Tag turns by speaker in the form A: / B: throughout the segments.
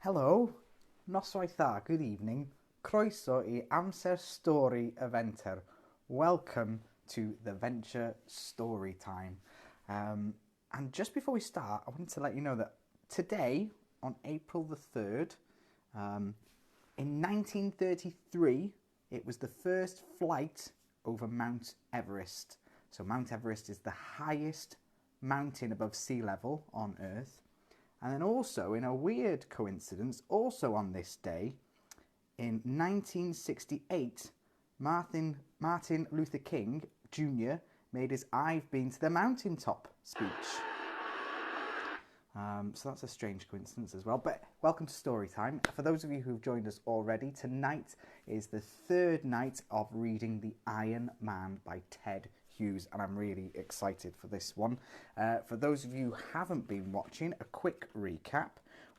A: Helo, noswaith dda, good evening. Croeso I Amser Stori Eventer. Welcome to the Venture Story Time. And just before we start, I wanted to let you know that today, on April the 3rd, in 1933, it was the first flight over Mount Everest. So Mount Everest is the highest mountain above sea level on Earth. And then also, in a weird coincidence, also on this day, in 1968, Martin Luther King Jr. made his "I've been to the mountaintop" speech. So that's a strange coincidence as well. But welcome to Story Time. For those of you who've joined us already, tonight is the third night of reading The Iron Man by Ted Hughes, and I'm really excited for this one. For those of you who haven't been watching, a quick recap.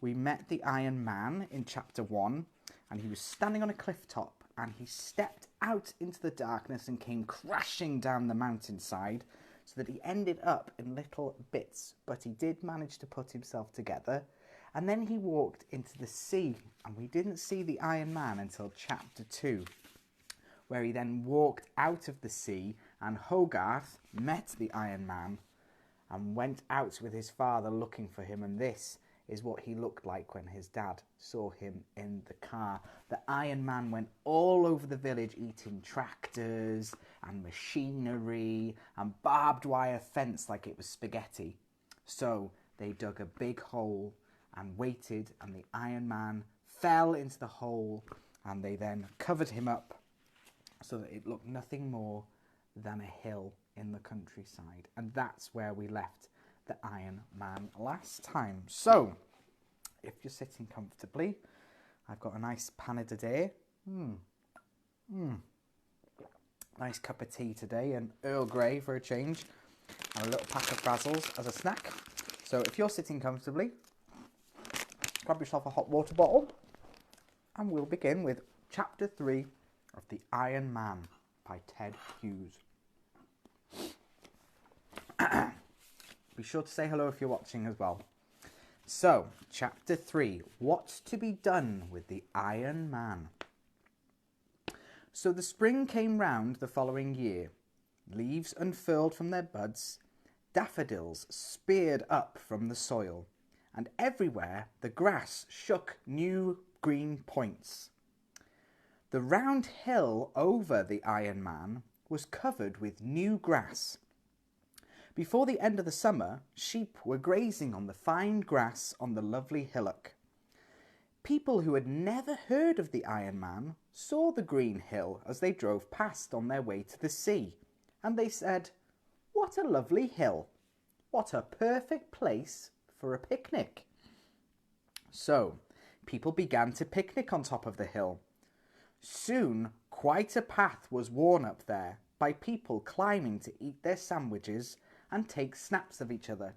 A: We met the Iron Man in chapter 1, and he was standing on a cliff top, and he stepped out into the darkness and came crashing down the mountainside, so that he ended up in little bits, but he did manage to put himself together. And then he walked into the sea, and we didn't see the Iron Man until chapter 2, where he then walked out of the sea, and Hogarth met the Iron Man and went out with his father looking for him, and this is what he looked like when his dad saw him in the car. The Iron Man went all over the village eating tractors and machinery and barbed wire fence like it was spaghetti. So they dug a big hole and waited, and the Iron Man fell into the hole, and they then covered him up so that it looked nothing more than a hill in the countryside. And that's where we left the Iron Man last time. So, if you're sitting comfortably, I've got a nice panna today. Nice cup of tea today, and Earl Grey for a change, and a little pack of Frazzles as a snack. So if you're sitting comfortably, grab yourself a hot water bottle, and we'll begin with chapter 3 of The Iron Man by Ted Hughes. Be sure to say hello if you're watching as well. So, chapter 3, What's to be done with the Iron Man? So the spring came round the following year. Leaves unfurled from their buds, daffodils speared up from the soil, and everywhere the grass shook new green points. The round hill over the Iron Man was covered with new grass. Before the end of the summer, sheep were grazing on the fine grass on the lovely hillock. People who had never heard of the Iron Man saw the green hill as they drove past on their way to the sea, and they said, "What a lovely hill! What a perfect place for a picnic!" So, people began to picnic on top of the hill. Soon, quite a path was worn up there by people climbing to eat their sandwiches and take snaps of each other.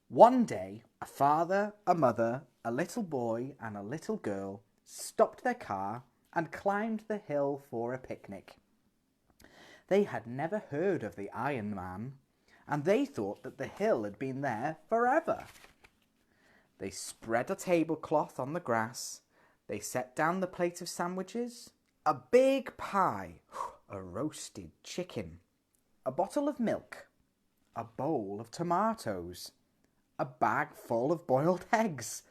A: One day, a father, a mother, a little boy and a little girl stopped their car and climbed the hill for a picnic. They had never heard of the Iron Man, and they thought that the hill had been there forever. They spread a tablecloth on the grass. They set down the plate of sandwiches, a big pie, a roasted chicken, a bottle of milk, a bowl of tomatoes, a bag full of boiled eggs,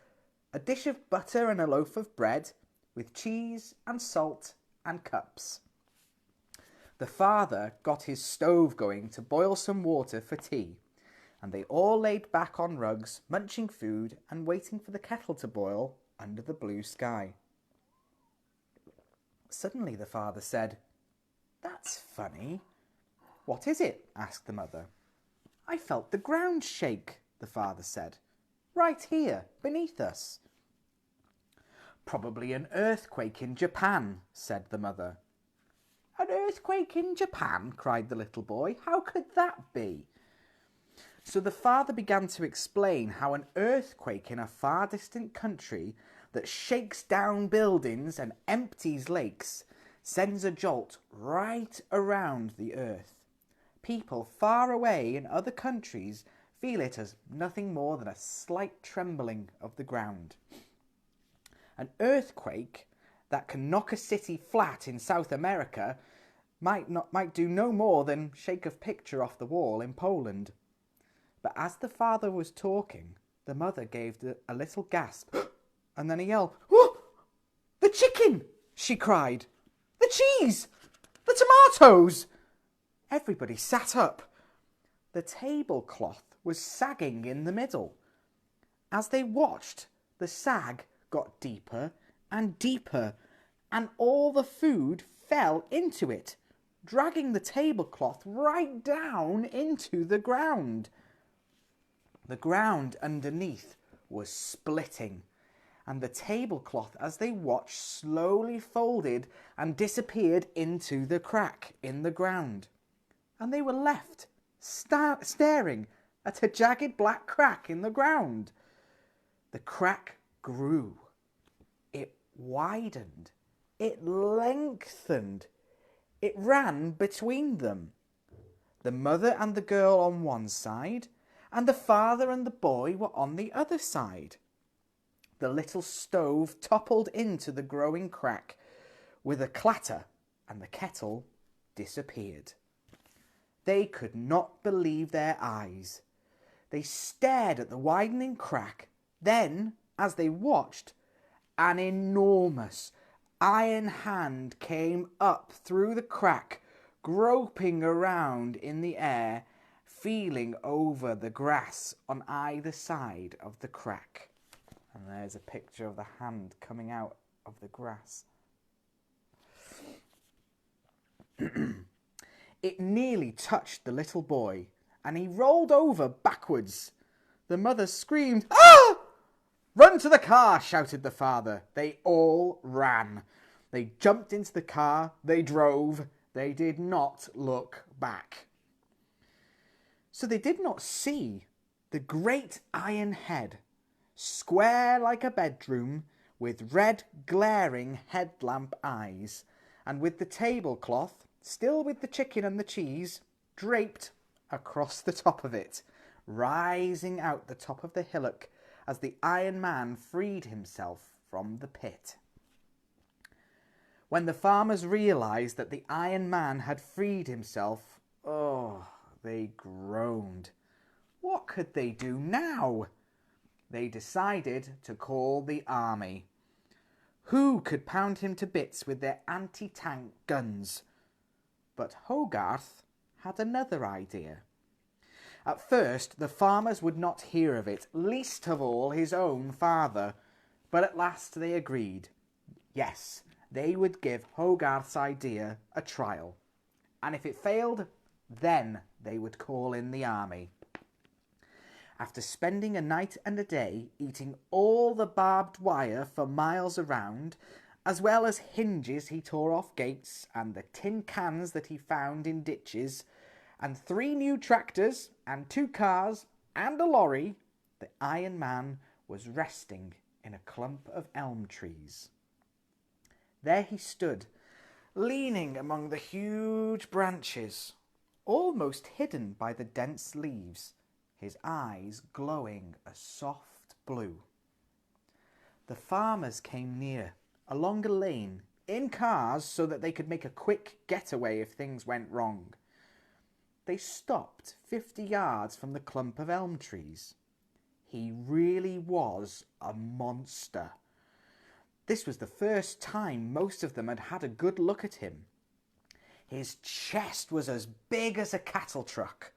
A: a dish of butter and a loaf of bread, with cheese and salt and cups. The father got his stove going to boil some water for tea, and they all laid back on rugs, munching food and waiting for the kettle to boil under the blue sky. Suddenly the father said, "That's funny." "What is it?" asked the mother. "I felt the ground shake," the father said. "Right here, beneath us." "Probably an earthquake in Japan," said the mother. "An earthquake in Japan?" cried the little boy. "How could that be?" So the father began to explain how an earthquake in a far distant country that shakes down buildings and empties lakes sends a jolt right around the earth. People far away in other countries feel it as nothing more than a slight trembling of the ground. An earthquake that can knock a city flat in South America might do no more than shake a picture off the wall in Poland. But as the father was talking, the mother gave a little gasp and then a yell. "Oh, the chicken!" she cried. "The cheese! The tomatoes!" Everybody sat up. The tablecloth was sagging in the middle. As they watched, the sag got deeper and deeper, and all the food fell into it, dragging the tablecloth right down into the ground. The ground underneath was splitting, and the tablecloth, as they watched, slowly folded and disappeared into the crack in the ground. And they were left staring at a jagged black crack in the ground. The crack grew. It widened. It lengthened. It ran between them. The mother and the girl on one side, and the father and the boy were on the other side. The little stove toppled into the growing crack with a clatter, and the kettle disappeared. They could not believe their eyes. They stared at the widening crack. Then, as they watched, an enormous iron hand came up through the crack, groping around in the air, feeling over the grass on either side of the crack. And there's a picture of the hand coming out of the grass. It nearly touched the little boy, and he rolled over backwards. The mother screamed, "Ah!" "Run to the car!" shouted the father. They all ran. They jumped into the car. They drove. They did not look back. So they did not see the great iron head, square like a bedroom, with red glaring headlamp eyes, and with the tablecloth, still with the chicken and the cheese, draped across the top of it, rising out the top of the hillock as the Iron Man freed himself from the pit. When the farmers realised that the Iron Man had freed himself, they groaned. What could they do now? They decided to call the army. Who could pound him to bits with their anti-tank guns? But Hogarth had another idea. At first, the farmers would not hear of it, least of all his own father. But at last they agreed. Yes, they would give Hogarth's idea a trial. And if it failed, then they would call in the army. After spending a night and a day eating all the barbed wire for miles around, as well as hinges he tore off gates and the tin cans that he found in ditches, and 3 new tractors and 2 cars and a lorry, the Iron Man was resting in a clump of elm trees. There he stood, leaning among the huge branches, almost hidden by the dense leaves, his eyes glowing a soft blue. The farmers came near, along a lane, in cars so that they could make a quick getaway if things went wrong. They stopped 50 yards from the clump of elm trees. He really was a monster. This was the first time most of them had had a good look at him. His chest was as big as a cattle truck.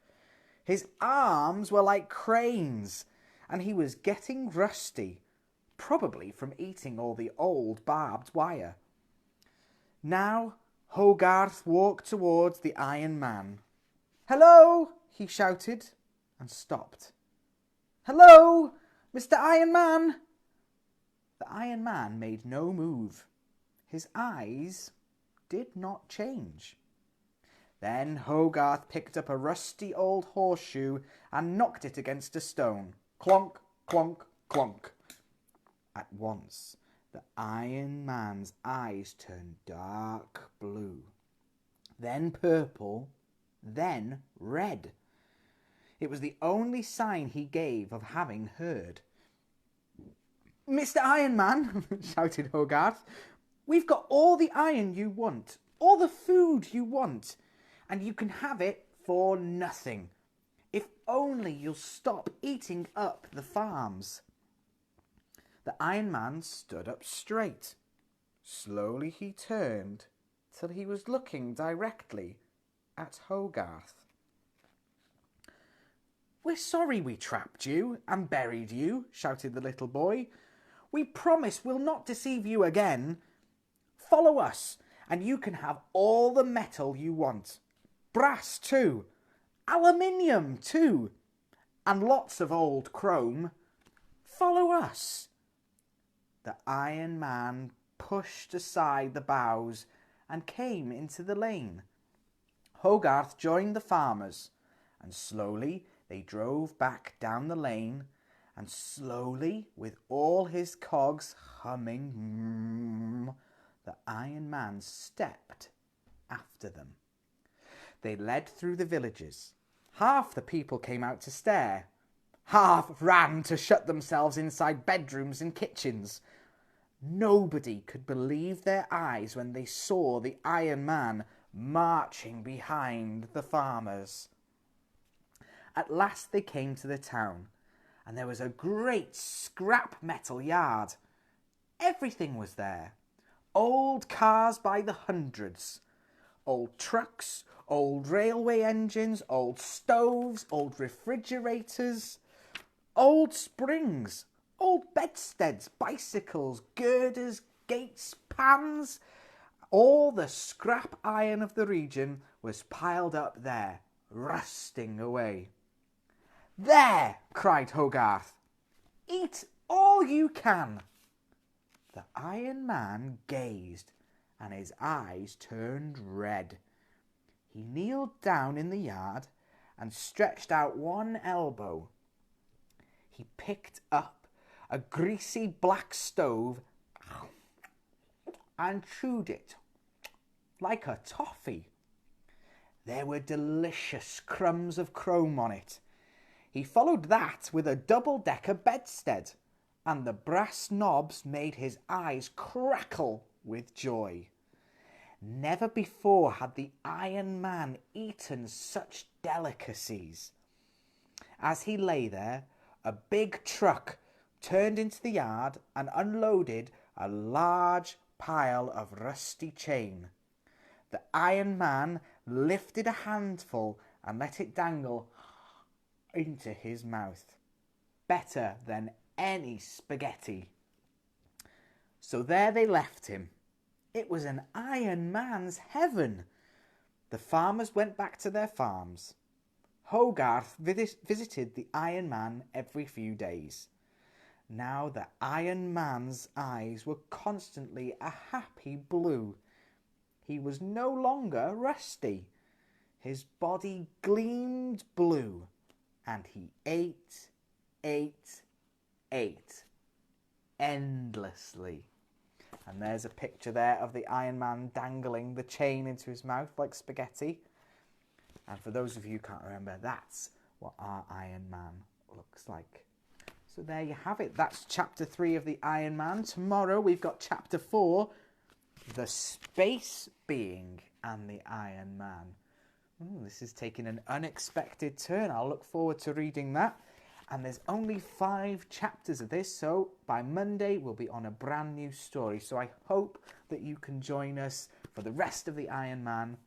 A: His arms were like cranes, and he was getting rusty, probably from eating all the old barbed wire. Now Hogarth walked towards the Iron Man. "Hello!" he shouted, and stopped. "Hello, Mr. Iron Man!" The Iron Man made no move. His eyes did not change. Then Hogarth picked up a rusty old horseshoe and knocked it against a stone. Clonk, clonk, clonk. At once, the Iron Man's eyes turned dark blue, then purple, then red. It was the only sign he gave of having heard. "Mr. Iron Man," shouted Hogarth, "we've got all the iron you want, all the food you want, and you can have it for nothing. If only you'll stop eating up the farms." The Iron Man stood up straight. Slowly he turned till he was looking directly at Hogarth. "We're sorry we trapped you and buried you," shouted the little boy. "We promise we'll not deceive you again. Follow us, and you can have all the metal you want. Brass too, aluminium too, and lots of old chrome. Follow us." The Iron Man pushed aside the boughs and came into the lane. Hogarth joined the farmers, and slowly they drove back down the lane, and slowly, with all his cogs humming, the Iron Man stepped after them. They led through the villages. Half the people came out to stare. Half ran to shut themselves inside bedrooms and kitchens. Nobody could believe their eyes when they saw the Iron Man marching behind the farmers. At last they came to the town, and there was a great scrap metal yard. Everything was there. Old cars by the hundreds, old trucks, old railway engines, old stoves, old refrigerators, old springs, old bedsteads, bicycles, girders, gates, pans. All the scrap iron of the region was piled up there, rusting away. "There!" cried Hogarth. "Eat all you can." The Iron Man gazed, and his eyes turned red. He kneeled down in the yard and stretched out one elbow. He picked up a greasy black stove and chewed it like a toffee. There were delicious crumbs of chrome on it. He followed that with a double-decker bedstead, and the brass knobs made his eyes crackle with joy. Never before had the Iron Man eaten such delicacies. As he lay there, a big truck turned into the yard and unloaded a large pile of rusty chain. The Iron Man lifted a handful and let it dangle into his mouth. Better than any spaghetti. So there they left him. It was an Iron Man's heaven. The farmers went back to their farms. Hogarth visited the Iron Man every few days. Now the Iron Man's eyes were constantly a happy blue. He was no longer rusty. His body gleamed blue, and he ate endlessly. And there's a picture there of the Iron Man dangling the chain into his mouth like spaghetti. And for those of you who can't remember, that's what our Iron Man looks like. So there you have it. That's chapter 3 of the Iron Man. Tomorrow we've got chapter 4, the Space Being and the Iron Man. This is taking an unexpected turn. I'll look forward to reading that. And there's only 5 chapters of this, so by Monday we'll be on a brand new story. So I hope that you can join us for the rest of the Iron Man.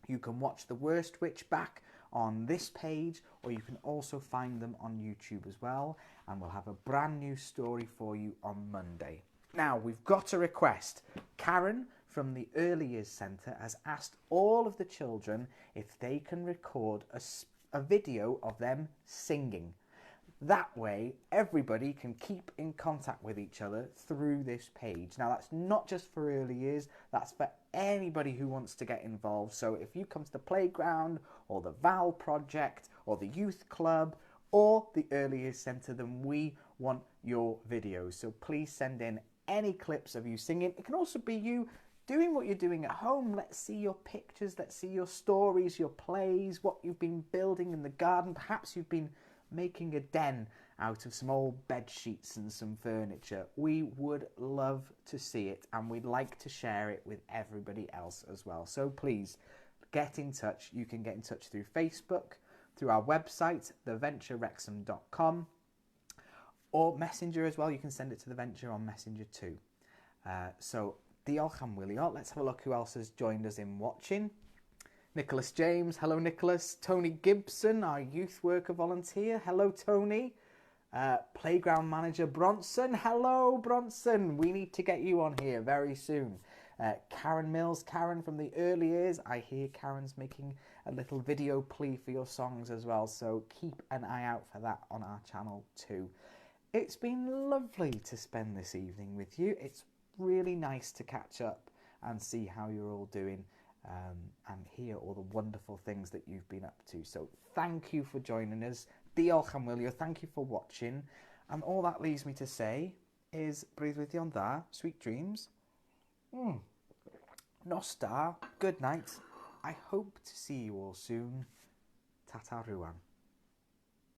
A: You can watch The Worst Witch back on this page, or you can also find them on YouTube as well. And we'll have a brand new story for you on Monday. Now, we've got a request. Karen from the Early Years Centre has asked all of the children if they can record a video of them singing. That way, everybody can keep in contact with each other through this page. Now, that's not just for early years, that's for anybody who wants to get involved. So if you come to the playground, or the Val Project, or the youth club, or the Early Years Centre, then we want your videos. So please send in any clips of you singing. It can also be you doing what you're doing at home. Let's see your pictures, let's see your stories, your plays, what you've been building in the garden. Perhaps you've been making a den out of some old bed sheets and some furniture. We would love to see it, and we'd like to share it with everybody else as well. So please get in touch. You can get in touch through Facebook, through our website, theventurewrexham.com, or Messenger as well. You can send it to the Venture on Messenger too. So diolch am wylio. Let's have a look who else has joined us in watching. Nicholas James, hello Nicholas. Tony Gibson, our youth worker volunteer, hello Tony. Playground manager Bronson, hello Bronson. We need to get you on here very soon. Karen Mills, Karen from the early years. I hear Karen's making a little video plea for your songs as well, so keep an eye out for that on our channel too. It's been lovely to spend this evening with you. It's really nice to catch up and see how you're all doing, and hear all the wonderful things that you've been up to. So thank you for joining us. Diolch am wylio. Thank you for watching. And all that leaves me to say is breuddwyddion dda, sweet dreams. Nos da, good night. I hope to see you all soon. Tata rwan.